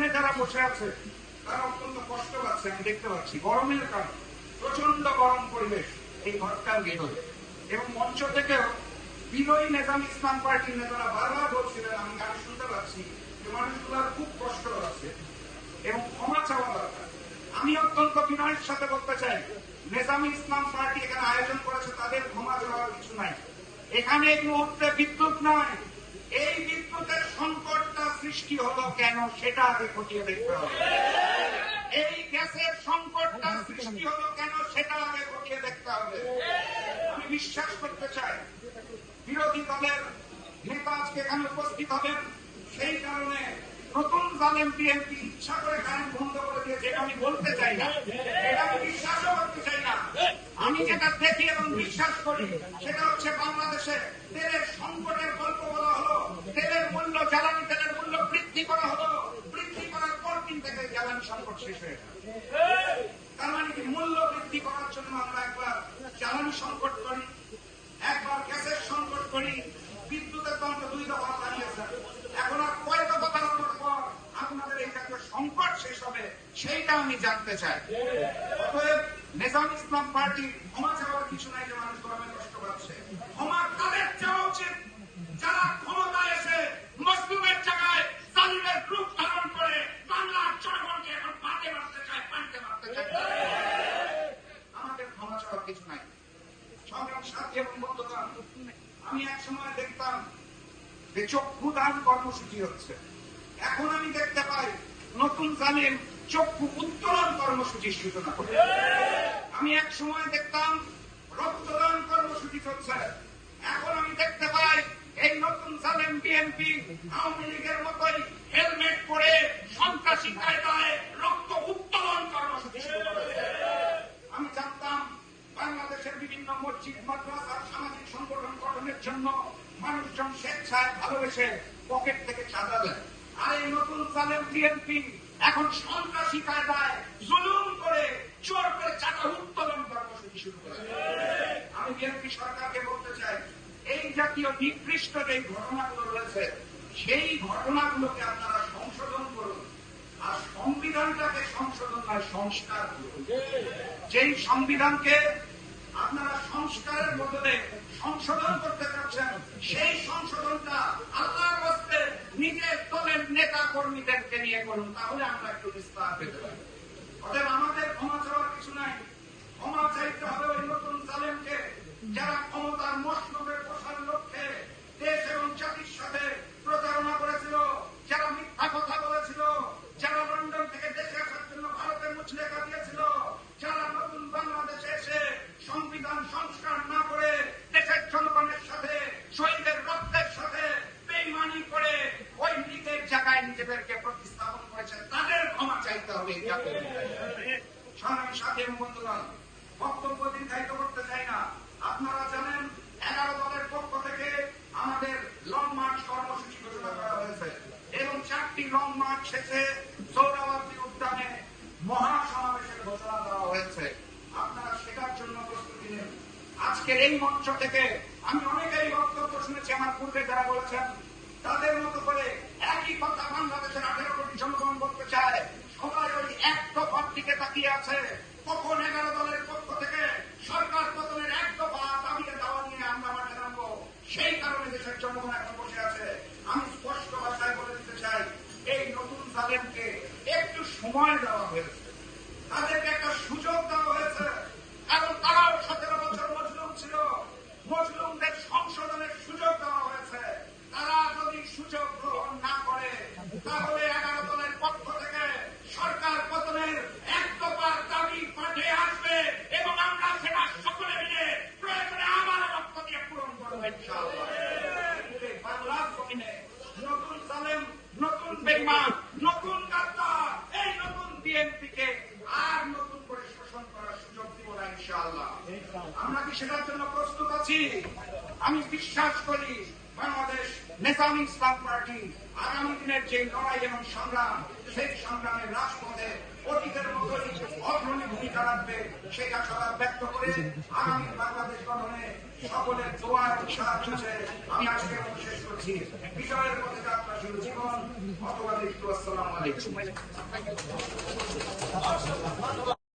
সামনে যারা বসে আছে তারা অত্যন্ত কষ্ট পাচ্ছে, আমি দেখতে পাচ্ছি গরমের কারণে, প্রচন্ড গরম পরিবেশ এই ঘরটার ভেতরে। এবং মঞ্চ থেকেও বিনয়ী নেজাম ইসলাম পার্টির নেতারা বারবার বলছিলেন, আমি গান শুনতে পাচ্ছি যে মানুষগুলোর খুব কষ্ট আছে এবং ক্ষমা চাওয়া দরকার। আমি অত্যন্ত বিনয়ের সাথে বলতে চাই, নেজাম ইসলাম পার্টি এখানে আয়োজন করেছে, তাদের ক্ষমা চাওয়ার কিছু নাই। এখানে এই মুহূর্তে বিদ্যুৎ নাই, এই বিদ্যুতের সংকটটা সৃষ্টি হলো কেন সেটা আগে খতিয়ে দেখতে হবে। এই গ্যাসের সংকটটা সৃষ্টি হলো কেন সেটা আগে খতিয়ে দেখতে হবে। আমি বিশ্বাস করতে চাই বিরোধী দলের নেতা আজকে এখানে উপস্থিত হবেন, সেই কারণে নতুন জালেম বিএনপি ইচ্ছা করে কারেন্ট বন্ধ করে দিয়েছে, এটা আমি বলতে চাই না, এটা আমি বিশ্বাসও করতে চাই না। আমি যেটা দেখি এবং বিশ্বাস করি সেটা হচ্ছে বাংলাদেশে তেলের সংকটের গল্প বলা হলো, তেলের মূল্য, জ্বালানি তেলের মূল্য বৃদ্ধি করা হলো, বৃদ্ধি করার পর কিন্তু জ্বালানি সংকট শেষ হয়ে গেল। তার মানে কি, মূল্য বৃদ্ধি করার জন্য আমরা একবার জ্বালানি সংকট করি, একবার গ্যাসের সংকট করি, বিদ্যুতের তো আমরা 2 দফা বানিয়েছেন, এখন আর কয় দফা বানানোর পর আপনাদের এই জাতীয় সংকট শেষ হবে সেইটা আমি জানতে চাই। অতএব নেজাম ইসলাম পার্টি ক্ষমা চাওয়ার কিছু নাই যে মানুষ গরমে কষ্ট পাচ্ছে। ক্ষমা তাদের চাওয়া উচিত যারা ক্ষমতায় এসে মজলুমের জায়গায় জালিমের রূপ ধারণ করে বাংলার জনগণকে এখন পাতে মারতে চায়, পানিতে মারতে চায়। আমাদের ক্ষমা চাওয়ার কিছু নাই। সংগ্রাম সাথী এবং বন্ধুগণ, আমি এক সময় দেখতাম যে চক্ষুদান কর্মসূচি হচ্ছে, এখন আমি দেখতে পাই নতুন জালিম চক্ষু উত্তোলন কর্মসূচির সূচনা করে। আমি এক সময় দেখতাম রক্তদান কর্মসূচি চলছে, এখন আমি দেখতে পাই এই নতুন জালিম বিএনপি আওয়ামী লীগের মতোই হেলমেট পরে সন্ত্রাসী কায়দায় রক্ত উত্তোলন কর্মসূচি শুরু করেছে। আমি জানতাম বাংলাদেশের বিভিন্ন মসজিদ, মাদ্রাসার সামাজিক সংগঠন গঠনের জন্য মানুষজন স্বেচ্ছায় ভালোবেসে পকেট থেকে চাঁদা দেয়, আর এই নতুন জালেম বিএনপি এখন সন্ত্রাসী কায়দায় জুলুম করে চোর করে চাঁদা উত্তোলন কর্মসূচি শুরু করে। আমি বিএনপি সরকারকে বলতে চাই, এই জাতীয় নিকৃষ্ট যে ঘটনাগুলো রয়েছে সেই ঘটনাগুলোকে আপনারা সংশোধন করুন, আর সংবিধানটাকে সংশোধন নয় সংস্কার করুন। যেই সংবিধানকে আপনারা সংস্কারের বদলে সংশোধন করতে চাচ্ছেন, সেই সংশোধনটা আল্লাহর হস্তে নিজের দলের নেতা কর্মীদেরকে নিয়ে করুন, তাহলে আমরা একটু বিস্তার পেতে পারি। অতএব আমাদের ক্ষমা চাওয়ার কিছু নাই, ক্ষমা চাইতে হবে ওই নতুন জালেমকে যারা ক্ষমতার মসনদে বসার লক্ষ্যে দেশ এবং জাতির সাথে প্রতারণা করেছিল, যারা মিথ্যা কথা বলেছিল, যারা লন্ডন থেকে দেশে আসার জন্য ভারতের মুচলেখা দিয়েছিল, যারা নতুন বাংলাদেশে এসে সংবিধান সংস্কার না করে দেশের জনগণের সাথে শহীদের রক্তের সাথে বেইমানি করে ওই লীগের জায়গায় নিজেদেরকে প্রতিস্থাপন করেছে, তাদের ক্ষমা চাইতে হবে। সংগ্রামী সাথী এবং বন্ধুগণ, বক্তব্য দীর্ঘায়িত করতে চাই না। আপনারা জানেন 11 দলের পক্ষ থেকে আমাদের লং মার্চ কর্মসূচি ঘোষণা করা হয়েছে এবং 4টি লং মার্চ শেষে সৌরাবর্তী উদ্যানে মহাসমাবেশের ঘোষণা দেওয়া হয়েছে। আপনারা সেটার জন্য প্রস্তুতি নেন। আজকের এই মঞ্চ থেকে আমি অনেকেই বক্তব্য শুনেছি, আমার পূর্বে যারা বলেছেন তাদের মতো করে একই কথা বাংলাদেশের 18 কোটি জনগণ বলতে চায়। সবাই ওই এক দফার দিকে তাকিয়ে আছে, কখন 11 দলের পক্ষ থেকে সরকার পতনের এক দফা দাবিয়ে দাওয়া নিয়ে আমরা মাঠে নামবো, সেই কারণে দেশের জনগণ এখন বসে আছে। আমি স্পষ্ট ভাষায় বলে দিতে চাই, এই নতুন জালেমকে একটু সময় দেওয়া হয়েছে, তাদেরকে একটা সুযোগ দেওয়া হয়েছে, কারণ তারাও 17 বছর মজলুম ছিল, মজলুমদের সংশোধনের সুযোগ দেওয়া হয়েছে। তারা যদি সুযোগ গ্রহণ না করে তাহলে 11 দলের পক্ষ থেকে সরকার পতনের এক দফার দাবি মাঠে আসবে এবং আমরা সেটা সকলে মিলে প্রয়োজনে আবার রক্ত দিয়ে পূরণ করবো ইনশাআল্লাহ। বাংলার জমিনে নতুন জালেম, নতুন বেঈমান, নতুন গাদ্দার, এই নতুন বিএনপিকে আর নতুন করে শোষণ করার সুযোগ দিব না ইনশাআল্লাহ। আমরা কি সেটার জন্য প্রস্তুত আছি? আমি বিশ্বাস করি বাংলাদেশ নেজাম ইসলাম পার্টি আগামী দিনের যে লড়াই এবং সংগ্রাম, সেই সংগ্রামের রাজপথে অতীতের মতোই অগ্রণী ভূমিকা রাখবে, সেই আশা ব্যক্ত করে আগামী বাংলাদেশ গঠনে সকলের দোয়া এবং সাহায্য চেয়ে আমি আজকে শেষ করছি। বিজয়ের পথে যাত্রা শুরু জীবন অথবা আসসালামু আলাইকুম। দেখছি।